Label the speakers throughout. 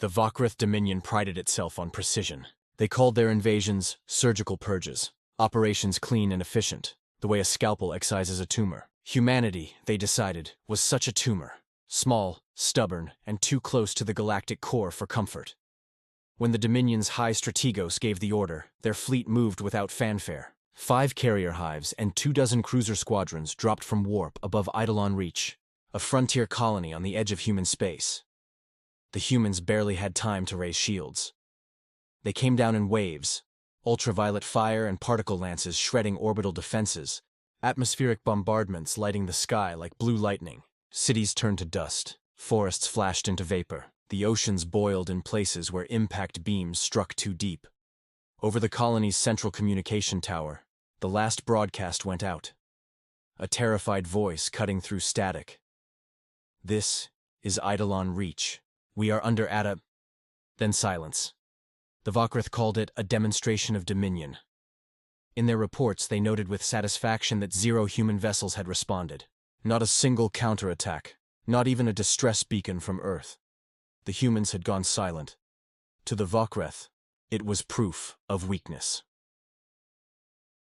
Speaker 1: The Vokrith Dominion prided itself on precision. They called their invasions surgical purges, operations clean and efficient, the way a scalpel excises a tumor. Humanity, they decided, was such a tumor, small, stubborn, and too close to the galactic core for comfort. When the Dominion's high strategos gave the order, their fleet moved without fanfare. 5 carrier hives and 24 cruiser squadrons dropped from warp above Eidolon Reach, a frontier colony on the edge of human space. The humans barely had time to raise shields. They came down in waves, ultraviolet fire and particle lances shredding orbital defenses, atmospheric bombardments lighting the sky like blue lightning. Cities turned to dust, forests flashed into vapor, the oceans boiled in places where impact beams struck too deep. Over the colony's central communication tower, the last broadcast went out. A terrified voice cutting through static. "This is Eidolon Reach. We are under Then silence. The Vokrith called it a demonstration of dominion. In their reports, they noted with satisfaction that 0 human vessels had responded. Not a single counterattack, not even a distress beacon from Earth. The humans had gone silent. To the Vokrith, it was proof of weakness.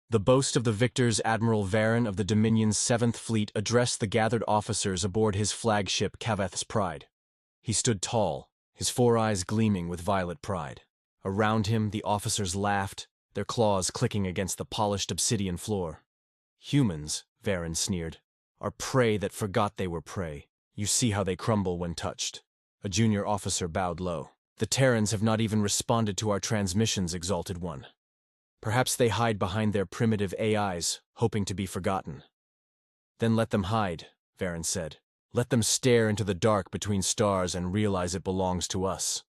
Speaker 1: The boast of the victors, Admiral Varen of the Dominion's 7th Fleet addressed the gathered officers aboard his flagship Kaveth's Pride. He stood tall, his 4 eyes gleaming with violet pride. Around him, the officers laughed, their claws clicking against the polished obsidian floor. "Humans," Varen sneered, "are prey that forgot they were prey. You see how they crumble when touched." A junior officer bowed low. "The Terrans have not even responded to our transmissions, Exalted One. Perhaps they hide behind their primitive AIs, hoping to be forgotten." "Then let them hide," Varen said. "Let them stare into the dark between stars and realize it belongs to us."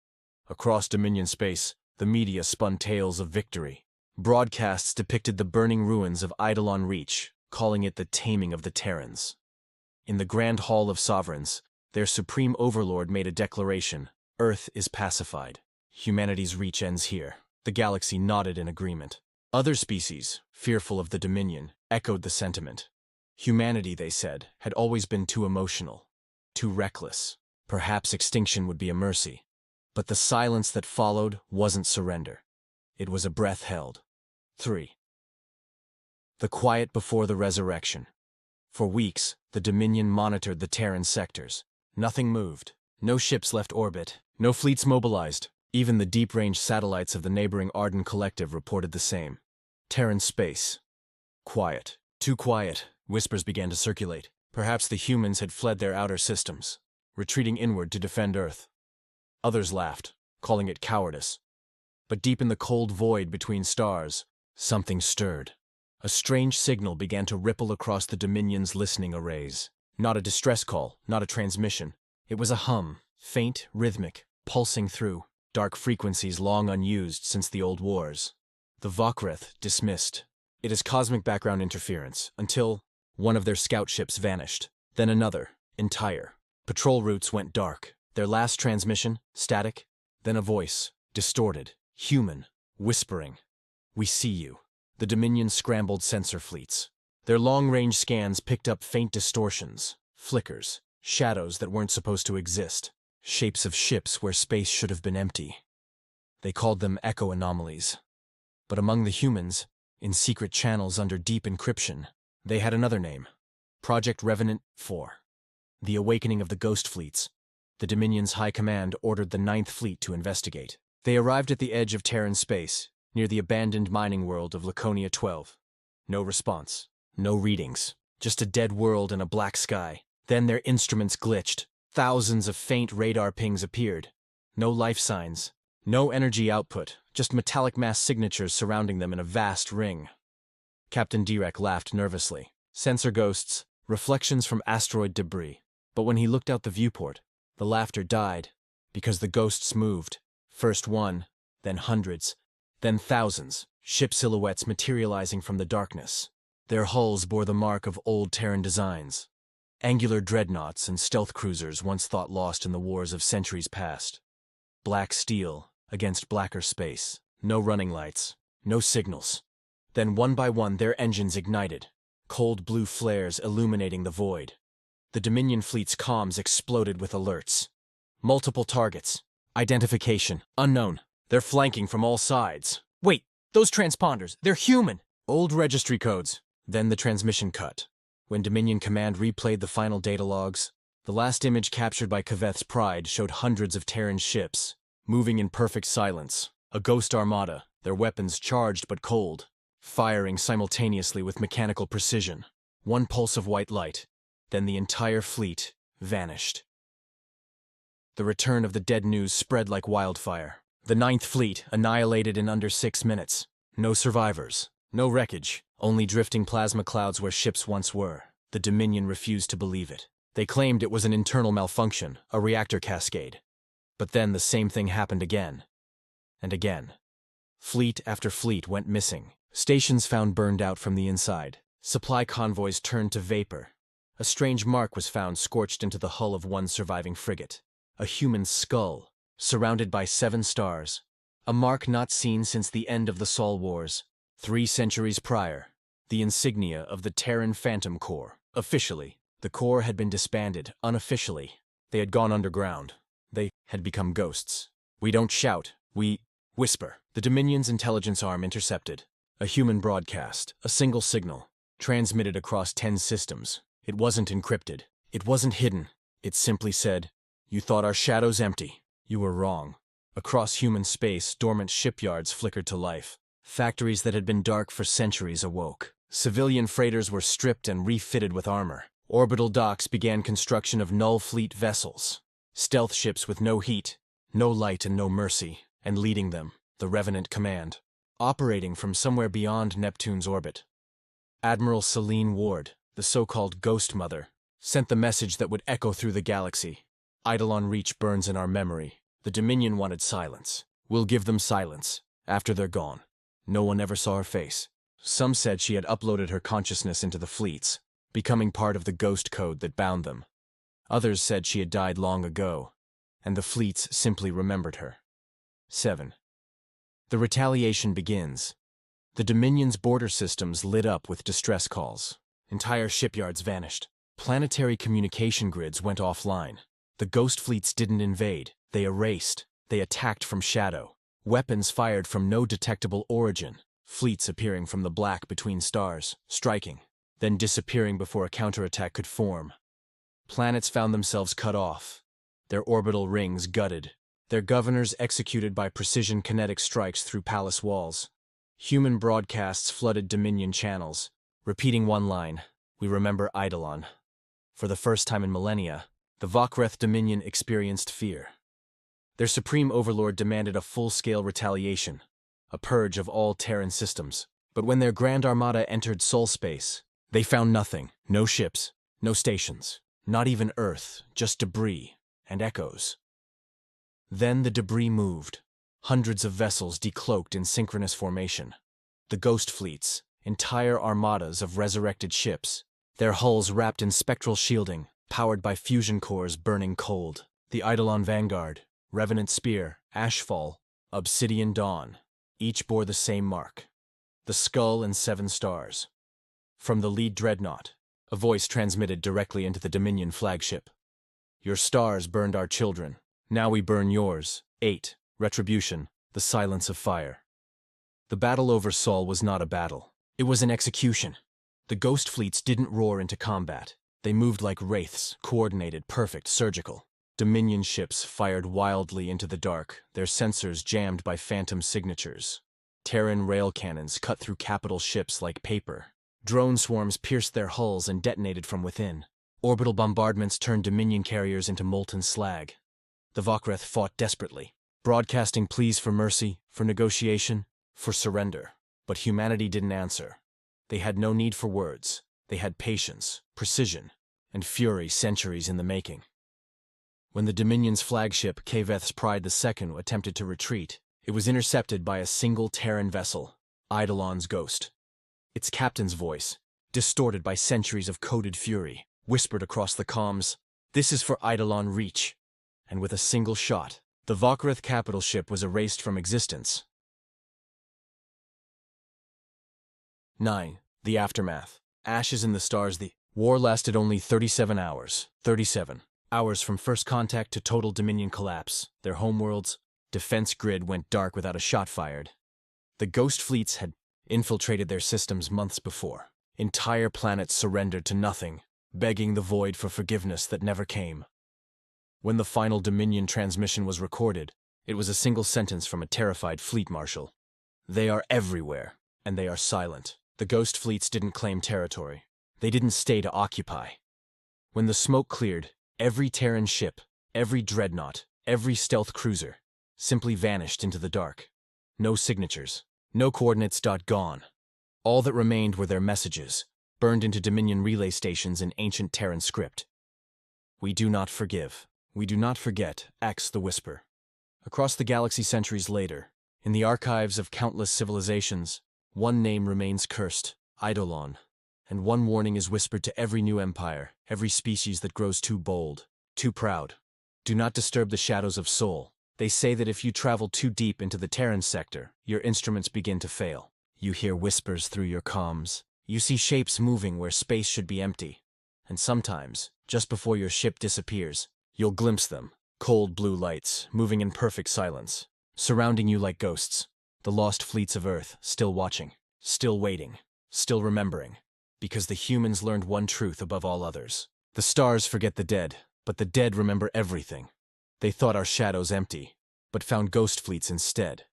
Speaker 1: Across Dominion space, the media spun tales of victory. Broadcasts depicted the burning ruins of Eidolon Reach, calling it the taming of the Terrans. In the Grand Hall of Sovereigns, their supreme overlord made a declaration: "Earth is pacified. Humanity's reach ends here." The galaxy nodded in agreement. Other species, fearful of the Dominion, echoed the sentiment. Humanity, they said, had always been too emotional, too reckless. Perhaps extinction would be a mercy. But the silence that followed wasn't surrender. It was a breath held. 3. The quiet before the resurrection. For weeks, the Dominion monitored the Terran sectors. Nothing moved. No ships left orbit. No fleets mobilized. Even the deep-range satellites of the neighboring Arden Collective reported the same. Terran space. Quiet. Too quiet, whispers began to circulate. Perhaps the humans had fled their outer systems, retreating inward to defend Earth. Others laughed, calling it cowardice. But deep in the cold void between stars, something stirred. A strange signal began to ripple across the Dominion's listening arrays. Not a distress call, not a transmission. It was a hum, faint, rhythmic, pulsing through, dark frequencies long unused since the old wars. The Vokrith dismissed. It is cosmic background interference, until one of their scout ships vanished. Then another, entire. Patrol routes went dark. Their last transmission, static. Then a voice, distorted, human, whispering. "We see you." The Dominion scrambled sensor fleets. Their long-range scans picked up faint distortions, flickers, shadows that weren't supposed to exist, shapes of ships where space should have been empty. They called them echo anomalies. But among the humans, in secret channels under deep encryption, they had another name: Project Revenant 4. The awakening of the ghost fleets. The Dominion's High Command ordered the 9th Fleet to investigate. They arrived at the edge of Terran space, near the abandoned mining world of Laconia 12. No response. No readings. Just a dead world and a black sky. Then their instruments glitched. Thousands of faint radar pings appeared. No life signs. No energy output. Just metallic mass signatures surrounding them in a vast ring. Captain Direk laughed nervously. Sensor ghosts, reflections from asteroid debris. But when he looked out the viewport, the laughter died, because the ghosts moved. First one, then hundreds, then thousands, ship silhouettes materializing from the darkness. Their hulls bore the mark of old Terran designs. Angular dreadnoughts and stealth cruisers once thought lost in the wars of centuries past. Black steel against blacker space. No running lights, no signals. Then one by one their engines ignited, cold blue flares illuminating the void. The Dominion fleet's comms exploded with alerts. Multiple targets. Identification, unknown. They're flanking from all sides. Wait, those transponders, they're human! Old registry codes. Then the transmission cut. When Dominion Command replayed the final data logs, the last image captured by Kaveth's Pride showed hundreds of Terran ships, moving in perfect silence. A ghost armada, their weapons charged but cold, firing simultaneously with mechanical precision. One pulse of white light, then the entire fleet vanished. The return of the dead news spread like wildfire. The Ninth Fleet annihilated in under 6 minutes. No survivors, no wreckage, only drifting plasma clouds where ships once were. The Dominion refused to believe it. They claimed it was an internal malfunction, a reactor cascade. But then the same thing happened again. And again. Fleet after fleet went missing. Stations found burned out from the inside. Supply convoys turned to vapor. A strange mark was found scorched into the hull of one surviving frigate. A human skull, surrounded by 7 stars. A mark not seen since the end of the Sol Wars, 3 centuries prior. The insignia of the Terran Phantom Corps. Officially, the Corps had been disbanded. Unofficially, they had gone underground. They had become ghosts. We don't shout, we whisper. The Dominion's intelligence arm intercepted. A human broadcast, a single signal, transmitted across 10 systems. It wasn't encrypted. It wasn't hidden. It simply said, "You thought our shadows empty. You were wrong." Across human space, dormant shipyards flickered to life. Factories that had been dark for centuries awoke. Civilian freighters were stripped and refitted with armor. Orbital docks began construction of null fleet vessels. Stealth ships with no heat, no light and no mercy, and leading them, the Revenant Command, operating from somewhere beyond Neptune's orbit. Admiral Celine Ward, the so-called Ghost Mother, sent the message that would echo through the galaxy. Eidolon Reach burns in our memory. The Dominion wanted silence. We'll give them silence. After they're gone. No one ever saw her face. Some said she had uploaded her consciousness into the fleets, becoming part of the ghost code that bound them. Others said she had died long ago, and the fleets simply remembered her. 7. The retaliation begins. The Dominion's border systems lit up with distress calls. Entire shipyards vanished. Planetary communication grids went offline. The ghost fleets didn't invade. They erased. They attacked from shadow. Weapons fired from no detectable origin. Fleets appearing from the black between stars, striking, then disappearing before a counterattack could form. Planets found themselves cut off. Their orbital rings gutted. Their governors executed by precision kinetic strikes through palace walls. Human broadcasts flooded Dominion channels, repeating one line, "We remember Eidolon." For the first time in millennia, the Vokreth Dominion experienced fear. Their supreme overlord demanded a full-scale retaliation, a purge of all Terran systems. But when their Grand Armada entered Sol space, they found nothing. No ships, no stations, not even Earth, just debris and echoes. Then the debris moved. Hundreds of vessels decloaked in synchronous formation. The ghost fleets, entire armadas of resurrected ships, their hulls wrapped in spectral shielding, powered by fusion cores burning cold. The Eidolon Vanguard, Revenant Spear, Ashfall, Obsidian Dawn, each bore the same mark. The skull and 7 stars. From the lead dreadnought, a voice transmitted directly into the Dominion flagship. "Your stars burned our children. Now we burn yours. 8. Retribution, the silence of fire." The battle over Sol was not a battle. It was an execution. The ghost fleets didn't roar into combat. They moved like wraiths, coordinated, perfect, surgical. Dominion ships fired wildly into the dark, their sensors jammed by phantom signatures. Terran rail cannons cut through capital ships like paper. Drone swarms pierced their hulls and detonated from within. Orbital bombardments turned Dominion carriers into molten slag. The Vokreth fought desperately, broadcasting pleas for mercy, for negotiation, for surrender. But humanity didn't answer. They had no need for words. They had patience, precision, and fury centuries in the making. When the Dominion's flagship, Kaveth's Pride II, attempted to retreat, it was intercepted by a single Terran vessel, Eidolon's Ghost. Its captain's voice, distorted by centuries of coded fury, whispered across the comms, "This is for Eidolon Reach." And with a single shot, the Vokreth capital ship was erased from existence. 9. The aftermath. Ashes in the stars. The war lasted only 37 hours. 37 Hours from first contact to total Dominion collapse, their homeworld's defense grid went dark without a shot fired. The ghost fleets had infiltrated their systems months before. Entire planets surrendered to nothing, begging the void for forgiveness that never came. When the final Dominion transmission was recorded, it was a single sentence from a terrified fleet marshal. They are everywhere, and they are silent. The ghost fleets didn't claim territory. They didn't stay to occupy. When the smoke cleared, every Terran ship, every dreadnought, every stealth cruiser simply vanished into the dark. No signatures, no coordinates. Gone. All that remained were their messages, burned into Dominion relay stations in ancient Terran script. We do not forgive. We do not forget, X the Whisper. Across the galaxy centuries later, in the archives of countless civilizations, one name remains cursed, Eidolon, and one warning is whispered to every new empire, every species that grows too bold, too proud. Do not disturb the shadows of Sol. They say that if you travel too deep into the Terran sector, your instruments begin to fail. You hear whispers through your comms. You see shapes moving where space should be empty. And sometimes, just before your ship disappears, you'll glimpse them, cold blue lights, moving in perfect silence, surrounding you like ghosts. The lost fleets of Earth, still watching, still waiting, still remembering. Because the humans learned one truth above all others. The stars forget the dead, but the dead remember everything. They thought our shadows empty, but found ghost fleets instead.